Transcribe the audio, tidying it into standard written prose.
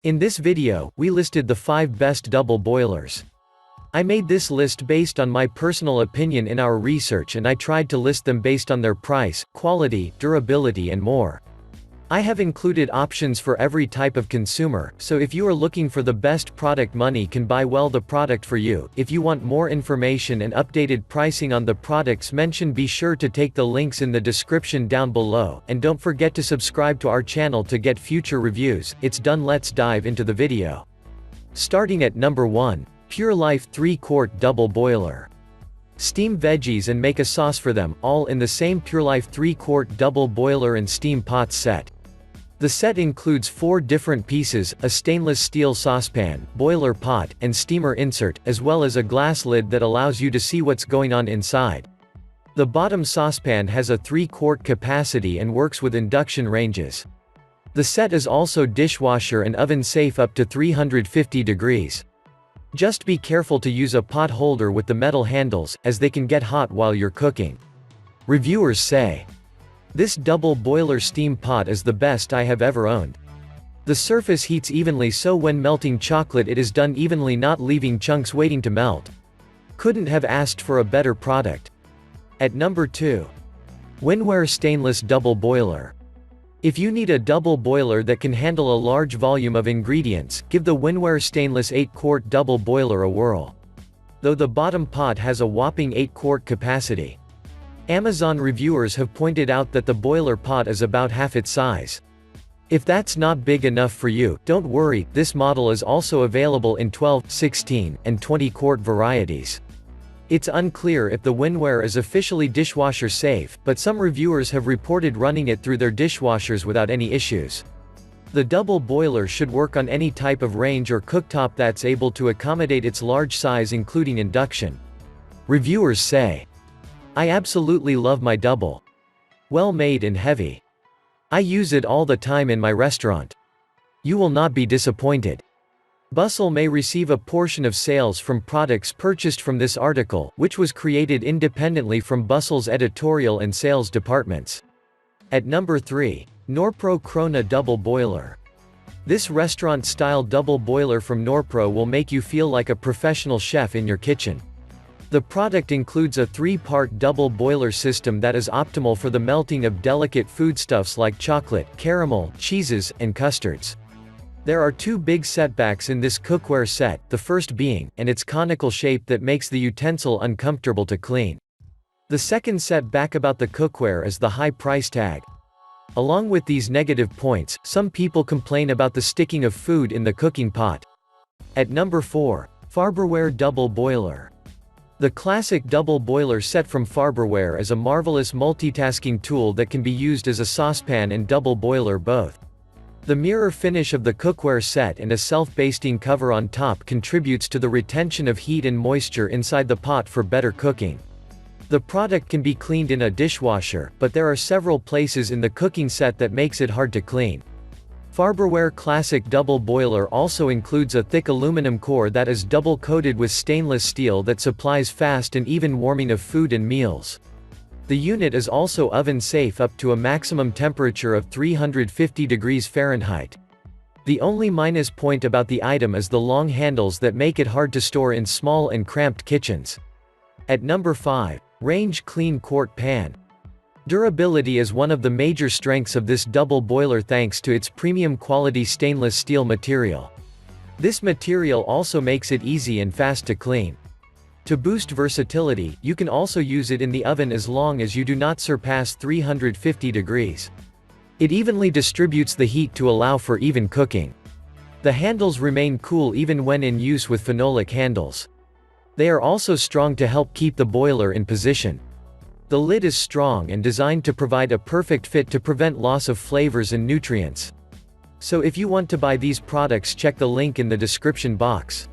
In this video, we listed the 5 best double boilers. I made this list based on my personal opinion in our research, and I tried to list them based on their price, quality, durability and more. I have included options for every type of consumer, so if you are looking for the best product, money can buy well the product for you. If you want more information and updated pricing on the products mentioned, be sure to take the links in the description down below, and don't forget to subscribe to our channel to get future reviews. It's done, let's dive into the video. Starting at number 1, Pure Life 3-quart double boiler. Steam veggies and make a sauce for them, all in the same Pure Life 3-quart double boiler and steam pot set. The set includes 4 different pieces, a stainless steel saucepan, boiler pot, and steamer insert, as well as a glass lid that allows you to see what's going on inside. The bottom saucepan has a 3-quart capacity and works with induction ranges. The set is also dishwasher and oven safe up to 350 degrees. Just be careful to use a pot holder with the metal handles, as they can get hot while you're cooking. Reviewers say, "This double boiler steam pot is the best I have ever owned. The surface heats evenly, so when melting chocolate it is done evenly, not leaving chunks waiting to melt. Couldn't have asked for a better product." At number 2. Winware Stainless Double Boiler. If you need a double boiler that can handle a large volume of ingredients, give the Winware Stainless 8-quart double boiler a whirl. Though the bottom pot has a whopping 8-quart capacity. Amazon reviewers have pointed out that the boiler pot is about half its size. If that's not big enough for you, don't worry, this model is also available in 12, 16, and 20-quart varieties. It's unclear if the Winware is officially dishwasher safe, but some reviewers have reported running it through their dishwashers without any issues. The double boiler should work on any type of range or cooktop that's able to accommodate its large size, including induction. Reviewers say, "I absolutely love my double. Well made and heavy. I use it all the time in my restaurant. You will not be disappointed." Bustle may receive a portion of sales from products purchased from this article, which was created independently from Bustle's editorial and sales departments. At number 3. Norpro Krona Double Boiler. This restaurant-style double boiler from Norpro will make you feel like a professional chef in your kitchen. The product includes a 3-part double boiler system that is optimal for the melting of delicate foodstuffs like chocolate, caramel, cheeses, and custards. There are 2 big setbacks in this cookware set, the first being its conical shape that makes the utensil uncomfortable to clean. The second setback about the cookware is the high price tag. Along with these negative points, some people complain about the sticking of food in the cooking pot. At number 4. Farberware Double Boiler. The classic double boiler set from Farberware is a marvelous multitasking tool that can be used as a saucepan and double boiler both. The mirror finish of the cookware set and a self-basting cover on top contributes to the retention of heat and moisture inside the pot for better cooking. The product can be cleaned in a dishwasher, but there are several places in the cooking set that makes it hard to clean. Farberware Classic Double Boiler also includes a thick aluminum core that is double-coated with stainless steel that supplies fast and even warming of food and meals. The unit is also oven-safe up to a maximum temperature of 350 degrees Fahrenheit. The only minus point about the item is the long handles that make it hard to store in small and cramped kitchens. At number 5. Range Clean Quart Pan. Durability is one of the major strengths of this double boiler thanks to its premium quality stainless steel material. This material also makes it easy and fast to clean. To boost versatility, you can also use it in the oven as long as you do not surpass 350 degrees. It evenly distributes the heat to allow for even cooking. The handles remain cool even when in use with phenolic handles. They are also strong to help keep the boiler in position. The lid is strong and designed to provide a perfect fit to prevent loss of flavors and nutrients. So if you want to buy these products, check the link in the description box.